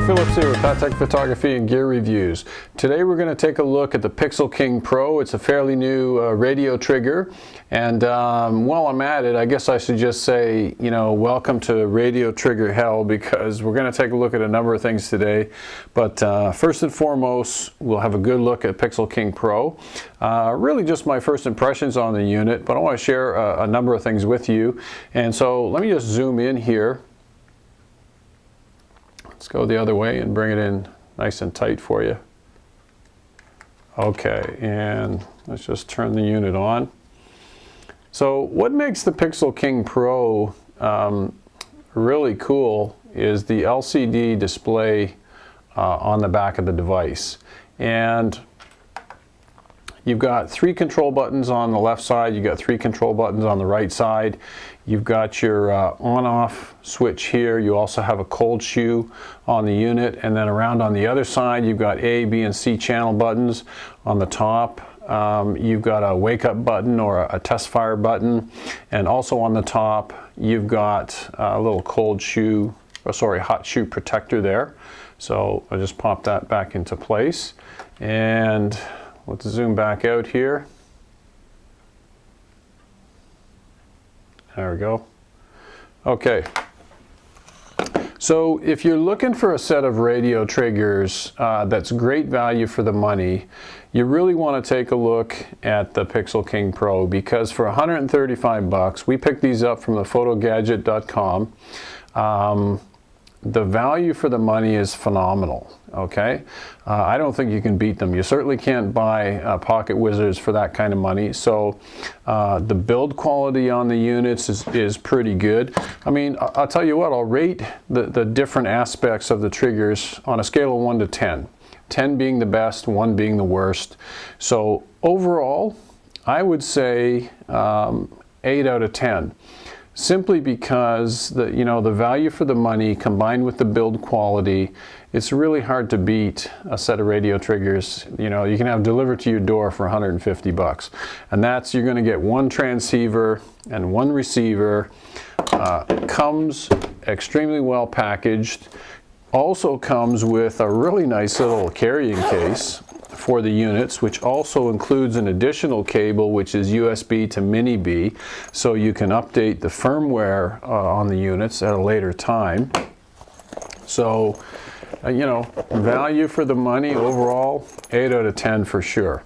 Phillips here with Phottix Photography and Gear Reviews. Today we're going to take a look at the Pixel King Pro. It's a fairly new radio trigger, and while I'm at it, I guess I should just say, you know, welcome to radio trigger hell, because we're going to take a look at a number of things today. But first and foremost, we'll have a good look at Pixel King Pro. Really just my first impressions on the unit, but I want to share a number of things with you. And so let me just zoom in here. Let's go the other way and bring it in nice and tight for you. Okay, and let's just turn the unit on. So what makes the Pixel King Pro really cool is the LCD display on the back of the device. And you've got 3 control buttons on the left side, you've got 3 control buttons on the right side. You've got your on-off switch here. You also have a cold shoe on the unit, and then around on the other side you've got A, B, and C channel buttons. On the top you've got a wake up button or a test fire button, and also on the top you've got a little cold shoe, or sorry, hot shoe protector there. So I'll just pop that back into place, and let's zoom back out here. There we go. Okay. So if you're looking for a set of radio triggers that's great value for the money, you really want to take a look at the Pixel King Pro, because for 135 bucks, we picked these up from the photogadget.com. The value for the money is phenomenal, okay? I don't think you can beat them. You certainly can't buy pocket wizards for that kind of money. So the build quality on the units is pretty good. I mean, I'll tell you what, I'll rate the different aspects of the triggers on a scale of 1 to 10. 10 being the best, 1 being the worst. So overall, I would say 8 out of 10. Simply because the value for the money combined with the build quality, it's really hard to beat a set of radio triggers. You know, you can have delivered to your door for 150 bucks, and that's, you're going to get 1 transceiver and 1 receiver. Comes extremely well packaged. Also comes with a really nice little carrying case for the units, which also includes an additional cable, which is USB to Mini B, so you can update the firmware on the units at a later time. So, you know, value for the money overall, 8 out of 10 for sure.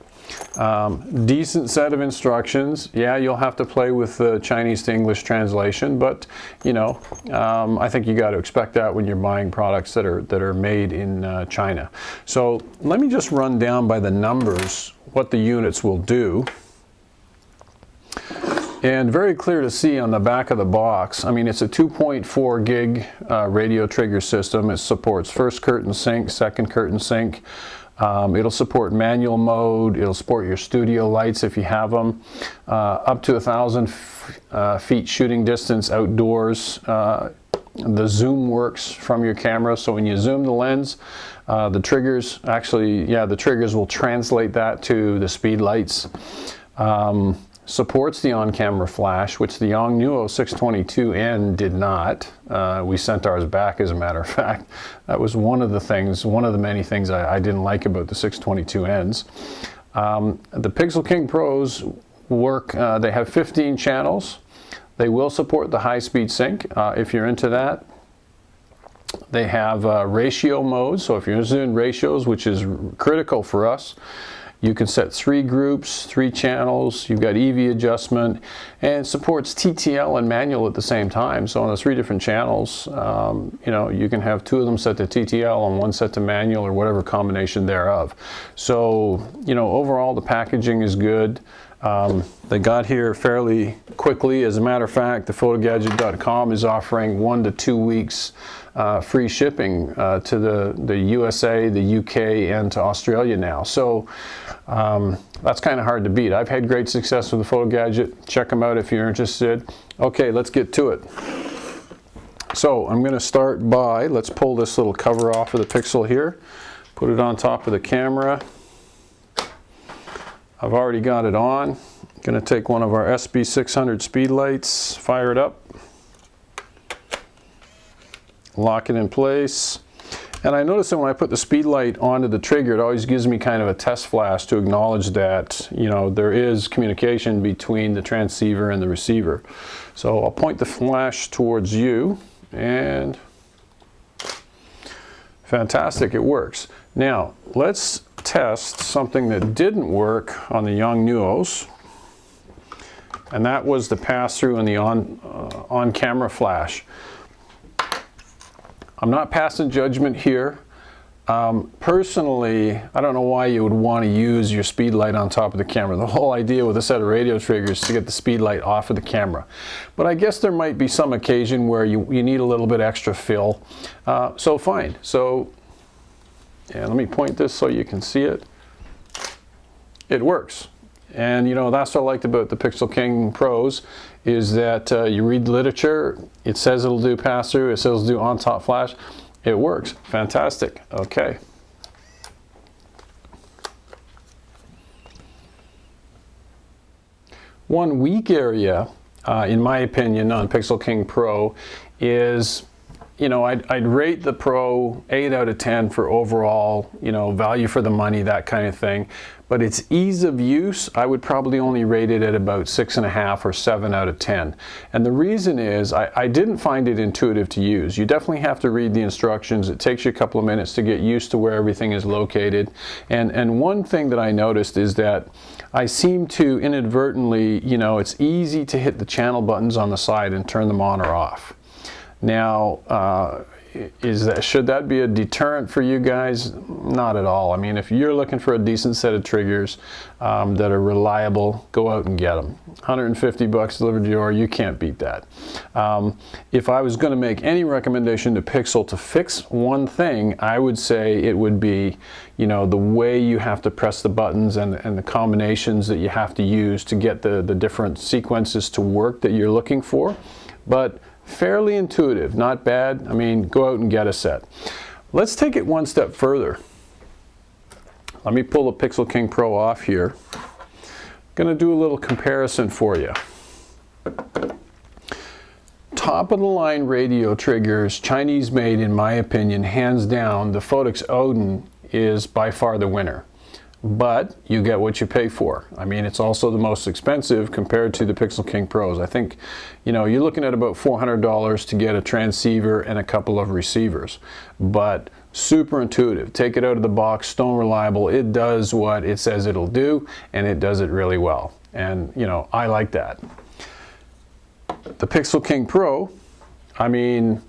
Decent set of instructions. Yeah, you'll have to play with the Chinese to English translation, but you know, I think you got to expect that when you're buying products that are made in China. So let me just run down by the numbers what the units will do. And very clear to see on the back of the box. I mean, it's a 2.4 gig radio trigger system. It supports first curtain sync, second curtain sync. It'll support manual mode. It'll support your studio lights if you have them. Up to 1,000 feet shooting distance outdoors. The zoom works from your camera, so when you zoom the lens, the triggers actually, yeah, the triggers will translate that to the Speedlights. Supports the on-camera flash, which the YN-622n did not. We sent ours back, as a matter of fact. That was one of the things, one of the many things I didn't like about the 622ns. The Pixel King Pros work, they have 15 channels. They will support the high-speed sync if you're into that. They have ratio mode, so if you're interested in ratios, which is critical for us, you can set 3 groups, 3 channels. You've got EV adjustment, and supports TTL and manual at the same time. So on the 3 different channels, you know, you can have 2 of them set to TTL and 1 set to manual, or whatever combination thereof. So, you know, overall the packaging is good. They got here fairly quickly. As a matter of fact, the photogadget.com is offering 1 to 2 weeks free shipping to the USA, the UK, and to Australia now. So that's kind of hard to beat. I've had great success with the Photo Gadget. Check them out if you're interested. Okay, let's get to it. So I'm going to start by, let's pull this little cover off of the Pixel here, put it on top of the camera. I've already got it on. I'm going to take one of our SB600 Speedlights, fire it up, lock it in place, And I notice that when I put the speed light onto the trigger, it always gives me kind of a test flash to acknowledge that, you know, there is communication between the transceiver and the receiver. So I'll point the flash towards you, and fantastic, it works. Now, let's test something that didn't work on the young Nuos, and that was the pass-through and the on-camera flash. I'm not passing judgment here. Personally, I don't know why you would want to use your speed light on top of the camera. The whole idea with a set of radio triggers is to get the speed light off of the camera. But I guess there might be some occasion where you need a little bit extra fill. So fine. So, yeah, let me point this so you can see it. It works. And you know, that's what I liked about the Pixel King Pros, is that you read the literature, it says it'll do pass-through, it says it'll do on-top flash. It works. Fantastic. Okay. One weak area, in my opinion, on Pixel King Pro is, you know, I'd rate the Pro 8 out of 10 for overall, you know, value for the money, that kind of thing. But its ease of use, I would probably only rate it at about 6.5 or 7 out of 10. And the reason is I didn't find it intuitive to use. You definitely have to read the instructions. It takes you a couple of minutes to get used to where everything is located. And one thing that I noticed is that I seem to inadvertently, you know, it's easy to hit the channel buttons on the side and turn them on or off. Now, should that be a deterrent for you guys? Not at all. I mean, if you're looking for a decent set of triggers that are reliable, go out and get them. 150 bucks delivered to your door, you can't beat that. If I was going to make any recommendation to Pixel to fix one thing, I would say it would be, you know, the way you have to press the buttons and the combinations that you have to use to get the different sequences to work that you're looking for. But fairly intuitive, not bad. I mean, go out and get a set. Let's take it one step further. Let me pull the Pixel King Pro off here. I'm going to do a little comparison for you. Top of the line radio triggers, Chinese made in my opinion, hands down, the Phottix Odin is by far the winner. But you get what you pay for. I mean, it's also the most expensive compared to the Pixel King Pros. I think, you know, you're looking at about $400 to get a transceiver and a couple of receivers. But super intuitive. Take it out of the box, stone reliable. It does what it says it'll do, and it does it really well. And, you know, I like that. The Pixel King Pro, I mean,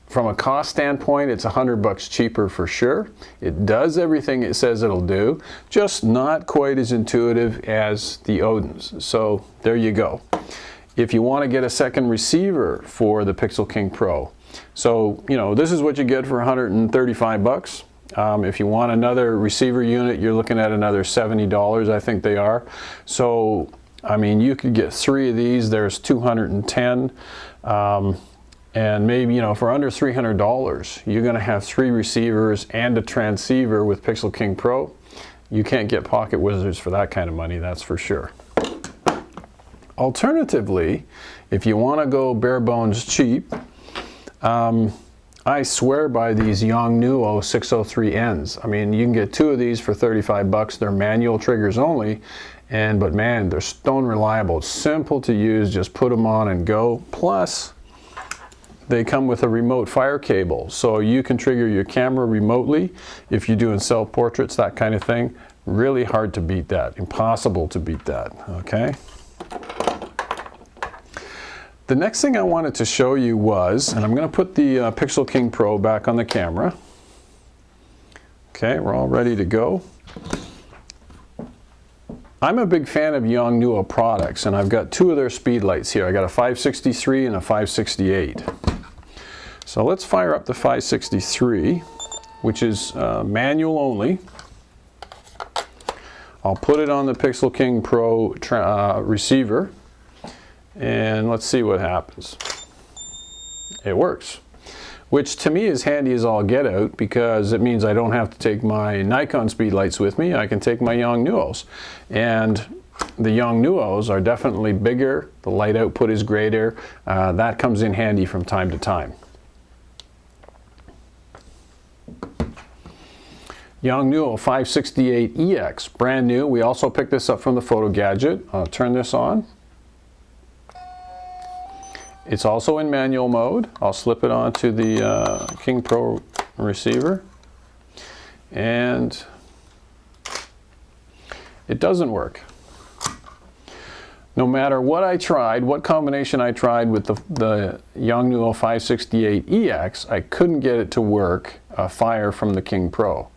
from a cost standpoint, it's $100 cheaper for sure. It does everything it says it'll do, just not quite as intuitive as the Odins. So there you go. If you want to get a second receiver for the Pixel King Pro, so you know, this is what you get for 135 bucks. If you want another receiver unit, you're looking at another $70, I think they are. So I mean, you could get 3 of these. There's 210. And maybe, you know, for under $300, you're going to have 3 receivers and a transceiver with Pixel King Pro. You can't get pocket wizards for that kind of money, that's for sure. Alternatively, if you want to go bare bones cheap, I swear by these YN 603n's. I mean, you can get 2 of these for 35 bucks. They're manual triggers only, but man, they're stone reliable. It's simple to use. Just put them on and go. Plus, they come with a remote fire cable, so you can trigger your camera remotely if you're doing self-portraits, that kind of thing. Really hard to beat that. Impossible to beat that, okay? The next thing I wanted to show you was, and I'm going to put the Pixel King Pro back on the camera. Okay, we're all ready to go. I'm a big fan of YN products, and I've got 2 of their Speedlights here. I got a 563 and a 568. So let's fire up the 563, which is manual only. I'll put it on the Pixel King Pro receiver, and let's see what happens. It works, which to me is handy as all get out, because it means I don't have to take my Nikon Speedlights with me. I can take my YN Nuos, and the YN Nuos are definitely bigger. The light output is greater. That comes in handy from time to time. Yongnuo 568ex, brand new. We also picked this up from the Photo Gadget. I'll turn this on. It's also in manual mode. I'll slip it onto the King Pro receiver. And it doesn't work. No matter what I tried, what combination I tried with the Yongnuo 568ex, I couldn't get it to work fire from the King Pro.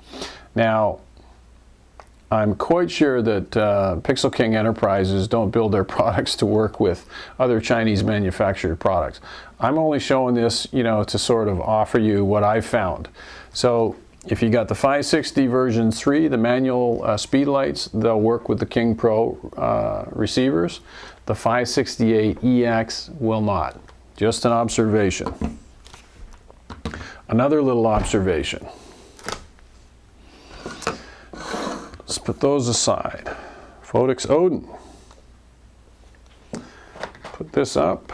Now, I'm quite sure that Pixel King Enterprises don't build their products to work with other Chinese manufactured products. I'm only showing this, you know, to sort of offer you what I've found. So if you got the 560 version 3, the manual Speedlights, they'll work with the King Pro receivers. The 568ex will not. Just an observation. Another little observation. Let's put those aside. Phottix Odin. Put this up.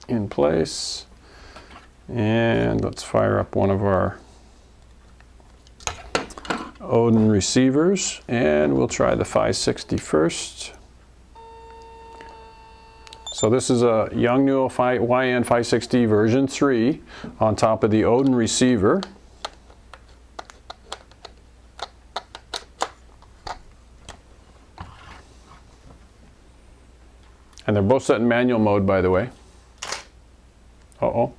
In place, and let's fire up one of our Odin receivers, and we'll try the 560 first. So this is a Yongnuo YN-560 version 3 on top of the Odin receiver. And they're both set in manual mode, by the way. Uh-oh.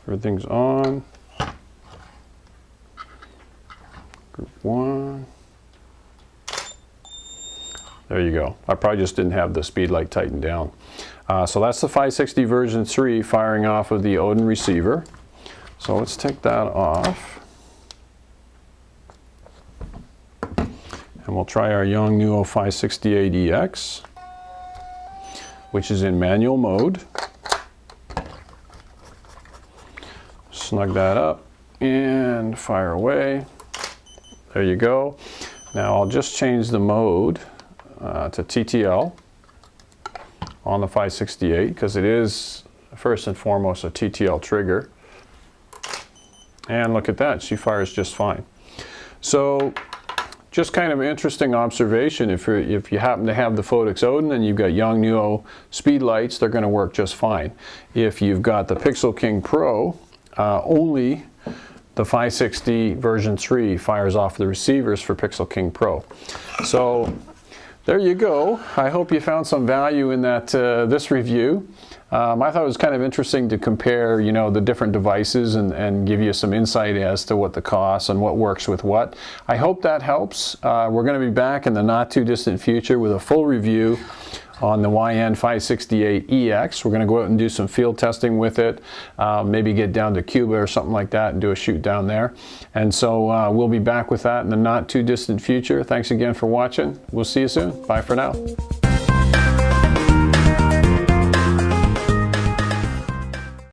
Everything's on. Group 1. There you go. I probably just didn't have the Speedlight tightened down. So that's the 560 version 3 firing off of the Odin receiver. So let's take that off. And we'll try our Yongnuo 568ex, which is in manual mode. Snug that up and fire away. There you go. Now I'll just change the mode to TTL on the 568 because it is first and foremost a TTL trigger. And look at that, she fires just fine. So just kind of an interesting observation. If you happen to have the Phottix Odin and you've got Yongnuo Speedlights, they're going to work just fine. If you've got the Pixel King Pro, only the 560 version 3 fires off the receivers for Pixel King Pro. So there you go. I hope you found some value in that this review. I thought it was kind of interesting to compare, you know, the different devices and give you some insight as to what the costs and what works with what. I hope that helps. We're going to be back in the not too distant future with a full review on the YN-568ex. We're going to go out and do some field testing with it, maybe get down to Cuba or something like that and do a shoot down there. And so we'll be back with that in the not too distant future. Thanks again for watching. We'll see you soon. Bye for now.